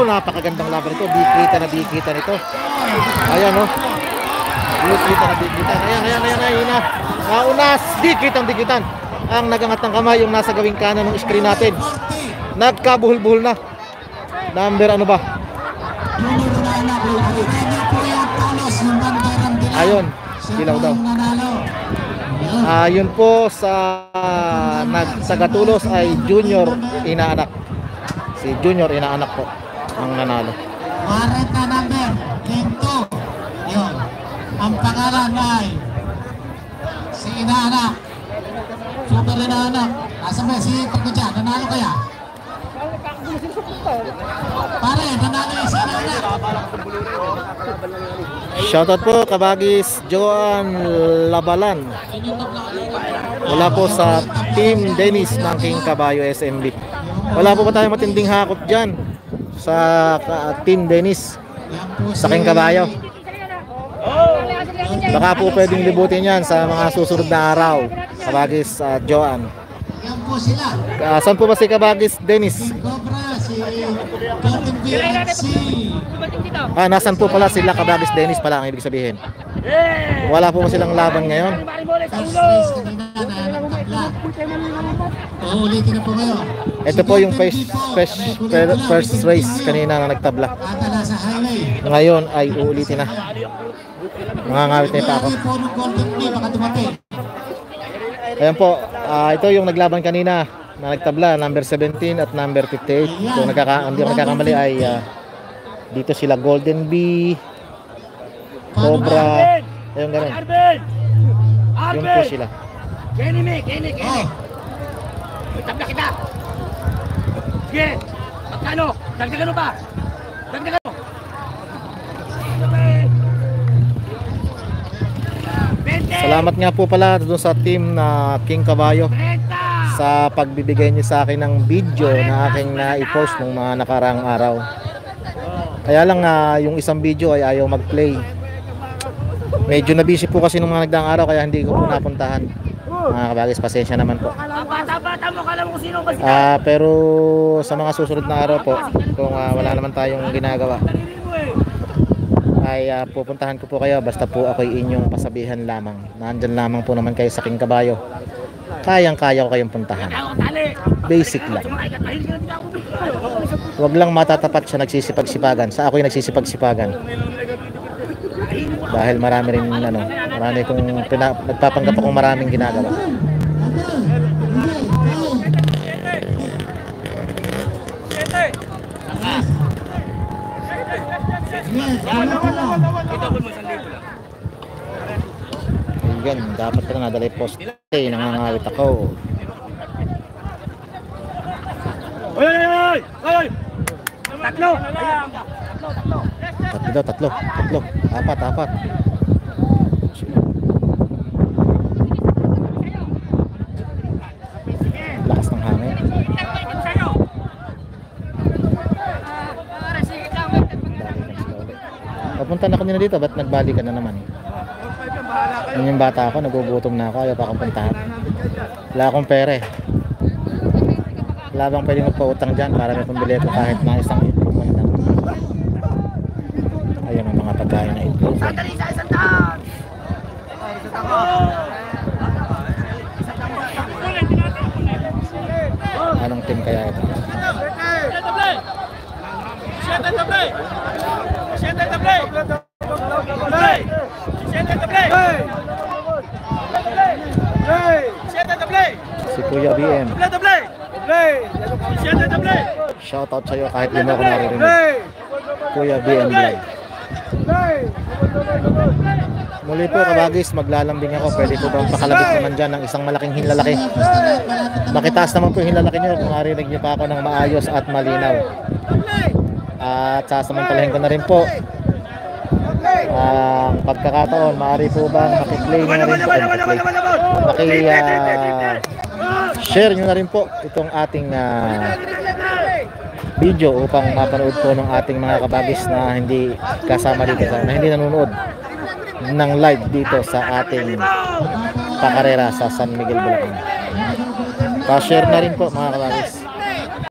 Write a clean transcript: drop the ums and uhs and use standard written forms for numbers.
napakagandang laban ito. Bikita nito. Ayan, oh. Bikita. Ayan. Naunas, dikitan. Ang nagangat ng kamay, yung nasa gawing kanan ng screen natin. Nagkabuhol-buhol na. Number ano ba? Ayun, dilaw daw. Yun po sa nagsagatulos ay Junior Inaanak. Si Junior Inaanak po ang nanalo. 40 number, King 2. Yun. Ang pangalan ay si Inaanak. Super Inaanak. Nasa ba si Pagkudya? Nanalo kaya? Pare, nanalo yung si Inaanak. Shoutout po Kabagis Joan Labalan mula po sa Team Dennis ng King Caballo SMB. Wala po ba tayong matinding hakot dyan sa Team Dennis sa King Caballo? Baka po pwedeng libutin yan sa mga susunod na araw. Kabagis Joan. Saan po ba si Kabagis Dennis? Nasaan po pala sila Kabagis Dennis pala ang ibig sabihin. Wala po ba silang laban ngayon? Ito po yung first race kanina na nagtabla. Ngayon ay uulitin na. Nangangawit na pa ako. Ayan po, ito yung naglaban kanina na nagtabla, number 17 at number 58. Kung hindi ako nagkakamali ay dito sila Golden Bee, Cobra, ayun ganun. Yun po sila. Kenny. Tabla kita. Sige. Magkano? Dagdagan mo ba? Dagdagan mo. Salamat nga po pala doon sa team na King Caballo sa pagbibigay niyo sa akin ng video na aking na-i-post ng mga nakaraang araw. Kaya lang yung isang video ay ayaw mag-play. Medyo na busy po kasi nung mga nagdaang araw kaya hindi ko po napuntahan. Mga Kabagis, pasensya naman po. Pero sa mga susunod na araw po, kung wala naman tayong ginagawa, ay pupuntahan ko po kayo basta po ako'y inyong pasabihan lamang. Nandyan lamang po naman kayo sa King Caballo. Kayang-kaya ko kayong puntahan. Basic lang. Huwag lang matatapat siya nagsisipag-sipagan. Sa ako'y nagsisipag-sipagan. Dahil marami rin marami kong nagpapanggap akong maraming ginagawa. Ayan, dapat ka na nadalay post. Nangangawit ako. Oy! Tatlo! Tatlo. Apat. Lakas ng hangin. Papunta na kanina dito, ba't nagbali ka na naman? Yung bata ako, nagugutom na ako, ayaw pa akong puntahan. Wala akong pere. Wala bang pwedeng magpautang dyan para may pambili ko kahit na isang itlog man lang. Ayan ang mga pagkain na itlog. Anong team kaya ito? Si Kuya BM. Shoutout sa'yo kahit di mo ako naririnig. Kuya BM Vlog. Muli po Kabagis, maglalambing ako. Pwede po bang pakalabit naman dyan ng isang malaking hinlalaki? Makitaas naman po yung hinlalaki nyo kung narinig nyo pa ako ng maayos at malinaw. At sasamantalahin ko na rin po ang pagkakataon. Maaari po bang makiplay nyo na rin po, share nyo na rin po itong ating video upang mapanood po ng ating mga Kabagis na hindi kasama dito, na hindi nanonood ng live dito sa ating pakarera sa San Miguel, Bulacan. Pa-share na rin po mga Kabagis.